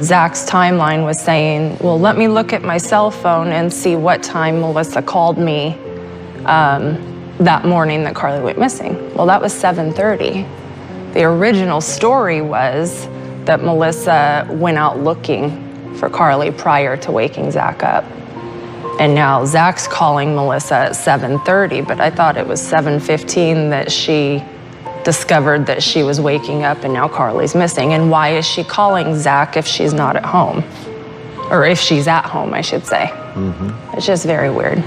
Zach's timeline was saying, well, let me look at my cell phone and see what time Melissa called me that morning that Karlie went missing. Well, that was 7:30. The original story was that Melissa went out looking for Karlie prior to waking Zach up. And now Zach's calling Melissa at 7:30, but I thought it was 7:15 that she discovered that she was waking up and now Karlie's missing. And why is she calling Zach if she's not at home? Or if she's at home, I should say. It's just very weird.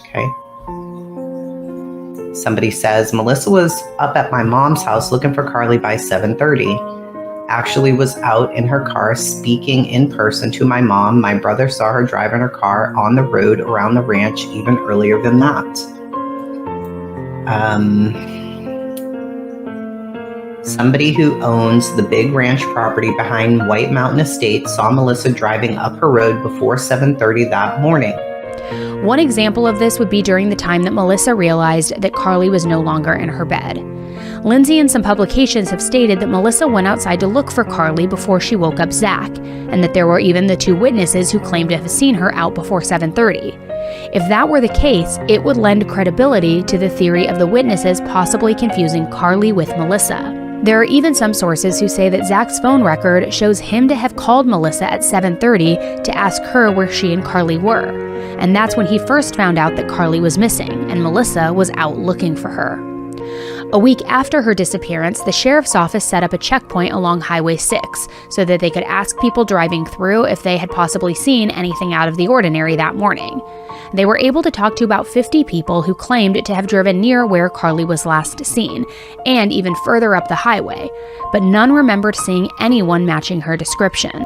Okay. Somebody says, Melissa was up at my mom's house looking for Karlie by 7:30. Actually was out in her car speaking in person to my mom. My brother saw her driving her car on the road around the ranch even earlier than that. Somebody who owns the big ranch property behind White Mountain Estate saw Melissa driving up her road before 7:30 that morning. One example of this would be during the time that Melissa realized that Karlie was no longer in her bed. Lindsay and some publications have stated that Melissa went outside to look for Karlie before she woke up Zach, and that there were even the 2 witnesses who claimed to have seen her out before 7:30. If that were the case, it would lend credibility to the theory of the witnesses possibly confusing Karlie with Melissa. There are even some sources who say that Zach's phone record shows him to have called Melissa at 7:30 to ask her where she and Karlie were. And that's when he first found out that Karlie was missing and Melissa was out looking for her. A week after her disappearance, the sheriff's office set up a checkpoint along Highway 6 so that they could ask people driving through if they had possibly seen anything out of the ordinary that morning. They were able to talk to about 50 people who claimed to have driven near where Karlie was last seen, and even further up the highway, but none remembered seeing anyone matching her description.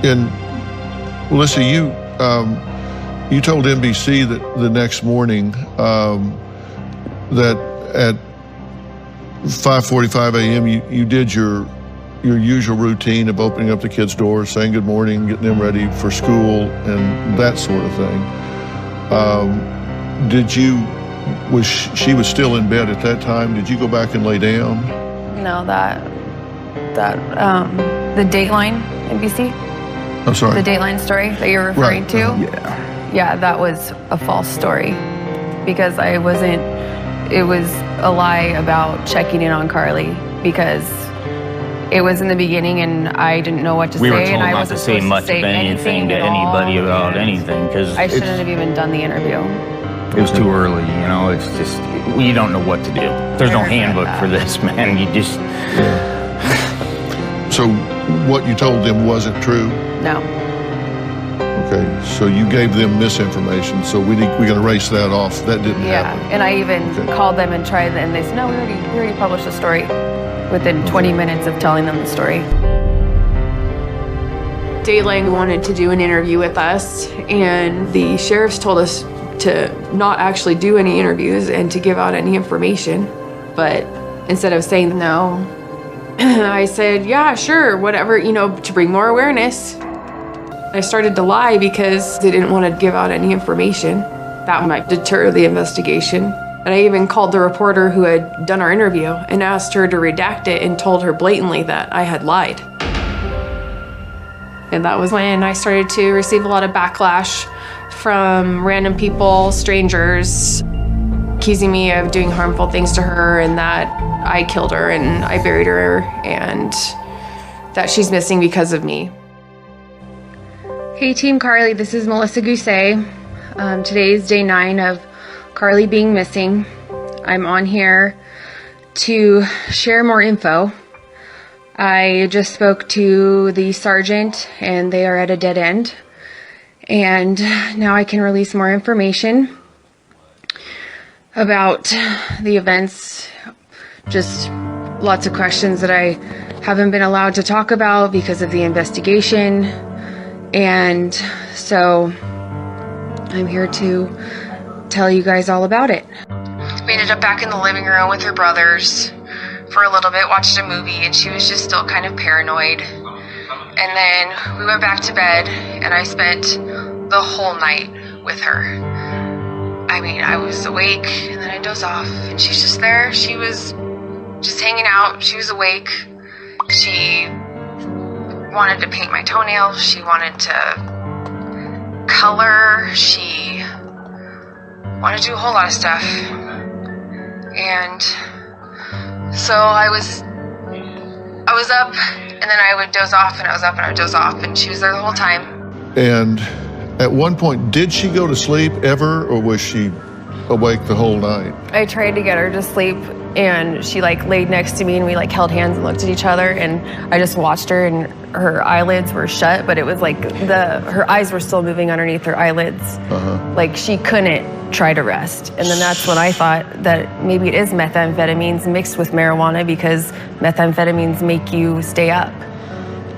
And Melissa, you told NBC that the next morning that at 5:45 a.m. you did your usual routine of opening up the kids' doors, saying good morning, getting them ready for school, and that sort of thing. She was still in bed at that time? Did you go back and lay down? No, the Dateline NBC. I'm sorry. The Dateline story that you're referring Right. to. Yeah. Yeah, that was a false story because I wasn't. It was a lie about checking in on Karlie because it was in the beginning and I didn't know what to We say. were told and I not wasn't to say supposed much to say of anything to at all. anybody about anything because I shouldn't have even done the interview. it was too early. You know, it's just you don't know what to do. There's no handbook for this, man. You just. So what you told them wasn't true? No. Okay, so you gave them misinformation, so we can erase that off. That didn't happen. And I even called them and tried, and they said, no, we already published the story within 20 minutes of telling them the story. Daylang wanted to do an interview with us, and the sheriffs told us to not actually do any interviews and to give out any information. But instead of saying no, I said, yeah, sure, whatever, to bring more awareness. I started to lie because they didn't want to give out any information. That might deter the investigation. And I even called the reporter who had done our interview and asked her to redact it and told her blatantly that I had lied. And that was when I started to receive a lot of backlash from random people, strangers, accusing me of doing harmful things to her and that I killed her and I buried her and that she's missing because of me. Hey Team Karlie, this is Melissa Guse. Today is day 9 of Karlie being missing. I'm on here to share more info. I just spoke to the sergeant and they are at a dead end. And now I can release more information about the events. Just lots of questions that I haven't been allowed to talk about because of the investigation. And so I'm here to tell you guys all about it. We ended up back in the living room with her brothers for a little bit, watched a movie, and she was just still kind of paranoid. And then we went back to bed, and I spent the whole night with her. I mean, I was awake, and then I dozed off, and she's just there. She was just hanging out. She was awake. She wanted to paint my toenails. She wanted to color. She wanted to do a whole lot of stuff. And so I was up, and then I would doze off, and I was up, and I would doze off, and she was there the whole time. And at one point, did she go to sleep ever, or was she awake the whole night? I tried to get her to sleep, and she laid next to me, and we held hands and looked at each other, and I just watched her, and her eyelids were shut, but it was her eyes were still moving underneath her eyelids. She couldn't try to rest. And then that's when I thought that maybe it is methamphetamines mixed with marijuana, because methamphetamines make you stay up.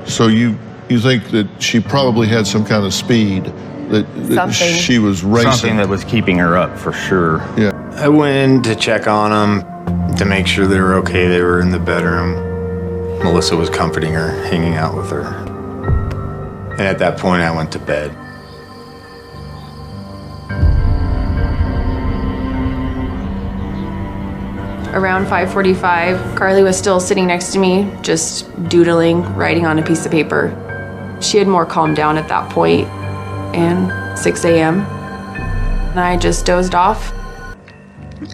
So you think that she probably had some kind of speed, that she was racing? Something that was keeping her up, for sure. Yeah. I went in to check on them to make sure they were okay. They were in the bedroom. Melissa was comforting her, hanging out with her. And at that point, I went to bed. Around 5:45, Karlie was still sitting next to me, just doodling, writing on a piece of paper. She had more calmed down at that point, and 6 a.m. and I just dozed off.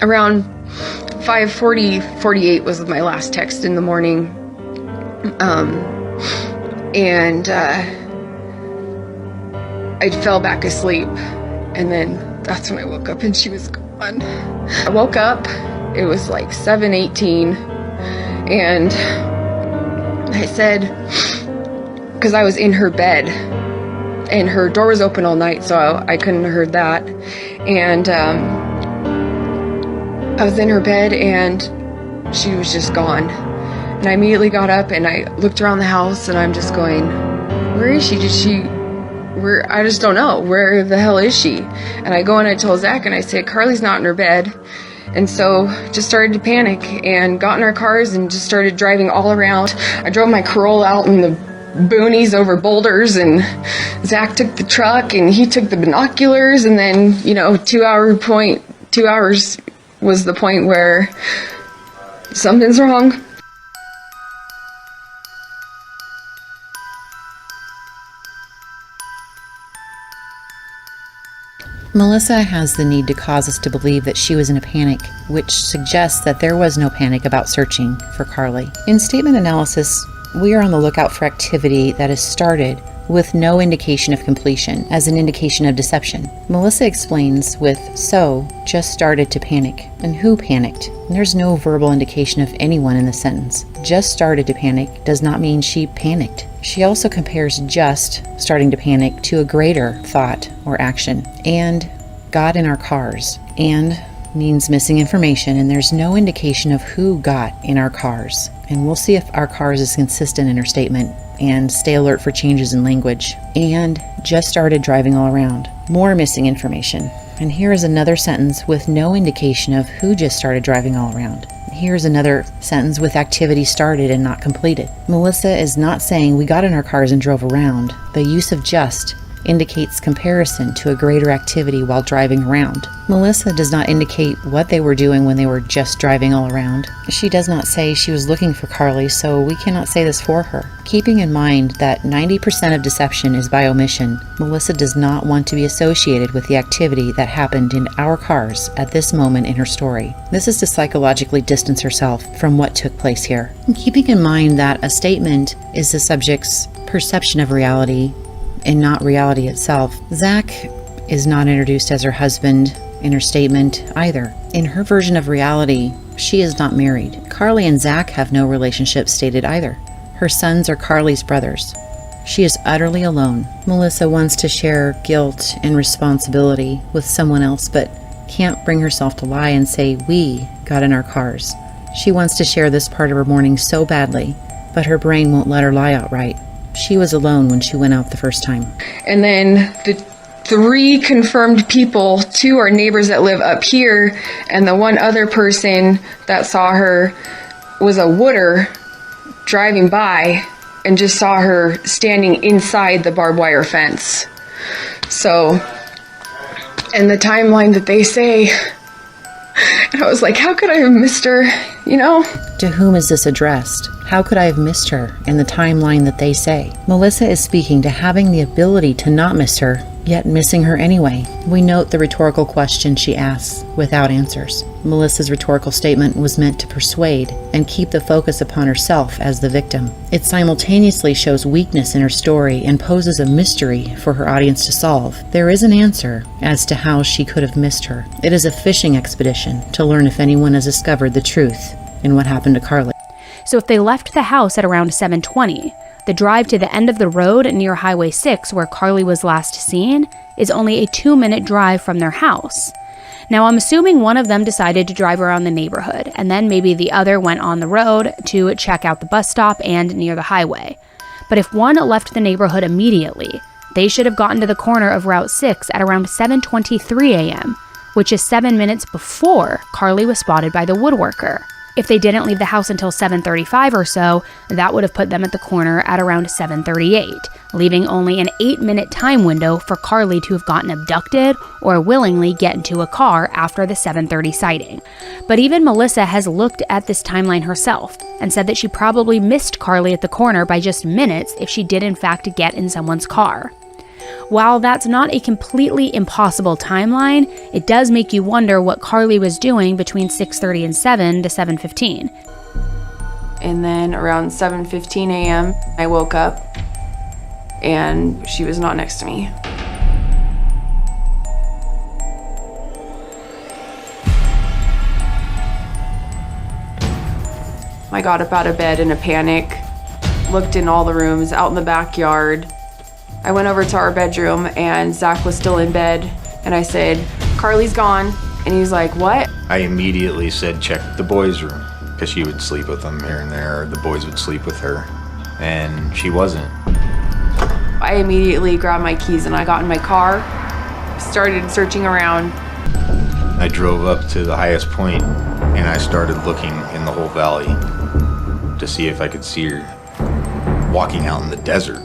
Around 5:48 was my last text in the morning. I fell back asleep, and then that's when I woke up and she was gone. I woke up, it was 7:18, and I said, because I was in her bed, and her door was open all night, so I couldn't have heard that, and I was in her bed, and she was just gone. And I immediately got up, and I looked around the house, and I'm just going, where is she? I just don't know. Where the hell is she? And I go and I told Zach, and I said, Karlie's not in her bed. And so just started to panic and got in our cars and just started driving all around. I drove my Corolla out in the boonies over boulders, and Zach took the truck and he took the binoculars, and then 2 hours was the point where something's wrong. Melissa has the need to cause us to believe that she was in a panic, which suggests that there was no panic about searching for Karlie. In statement analysis, we are on the lookout for activity that is started with no indication of completion, as an indication of deception. Melissa explains with "so, just started to panic," and who panicked. And there's no verbal indication of anyone in the sentence. Just started to panic does not mean she panicked. She also compares just starting to panic to a greater thought or action. And got in our cars. And means missing information, and there's no indication of who got in our cars. And we'll see if our cars is consistent in her statement, and stay alert for changes in language. And just started driving all around. More missing information. And here is another sentence with no indication of who just started driving all around. Here's another sentence with activity started and not completed. Melissa is not saying we got in our cars and drove around. The use of just indicates comparison to a greater activity while driving around. Melissa does not indicate what they were doing when they were just driving all around. She does not say she was looking for Karlie, so we cannot say this for her. Keeping in mind that 90% of deception is by omission, Melissa does not want to be associated with the activity that happened in our cars at this moment in her story. This is to psychologically distance herself from what took place here. Keeping in mind that a statement is the subject's perception of reality and not reality itself, Zach is not introduced as her husband in her statement either. In her version of reality, she is not married. Karlie and Zach have no relationship stated either. Her sons are Karlie's brothers. She is utterly alone. Melissa wants to share guilt and responsibility with someone else, but can't bring herself to lie and say we got in our cars. She wants to share this part of her morning so badly, but her brain won't let her lie outright. She was alone when she went out the first time. And then the 3 confirmed people, 2 are neighbors that live up here, and the one other person that saw her was a wooder driving by and just saw her standing inside the barbed wire fence. So, and the timeline that they say, and I was like, how could I have missed her, you know? To whom is this addressed? How could I have missed her in the timeline that they say? Melissa is speaking to having the ability to not miss her, yet missing her anyway. We note the rhetorical question she asks without answers. Melissa's rhetorical statement was meant to persuade and keep the focus upon herself as the victim. It simultaneously shows weakness in her story and poses a mystery for her audience to solve. There is an answer as to how she could have missed her. It is a fishing expedition to learn if anyone has discovered the truth in what happened to Karlie. So if they left the house at around 7:20, the drive to the end of the road near Highway 6 where Karlie was last seen is only a 2-minute drive from their house. Now I'm assuming one of them decided to drive around the neighborhood, and then maybe the other went on the road to check out the bus stop and near the highway. But if one left the neighborhood immediately, they should have gotten to the corner of Route 6 at around 7:23 a.m., which is 7 minutes before Karlie was spotted by the woodworker. If they didn't leave the house until 7:35 or so, that would have put them at the corner at around 7:38, leaving only an 8-minute time window for Karlie to have gotten abducted or willingly get into a car after the 7:30 sighting. But even Melissa has looked at this timeline herself and said that she probably missed Karlie at the corner by just minutes if she did in fact get in someone's car. While that's not a completely impossible timeline, it does make you wonder what Karlie was doing between 6:30 and 7 to 7:15. And then around 7:15 a.m., I woke up and she was not next to me. I got up out of bed in a panic, looked in all the rooms, out in the backyard. I went over to our bedroom and Zach was still in bed and I said, "Karlie's gone." And he was like, "What?" I immediately said, check the boys' room, because she would sleep with them here and there, or the boys would sleep with her, and she wasn't. I immediately grabbed my keys and I got in my car, started searching around. I drove up to the highest point and I started looking in the whole valley to see if I could see her walking out in the desert.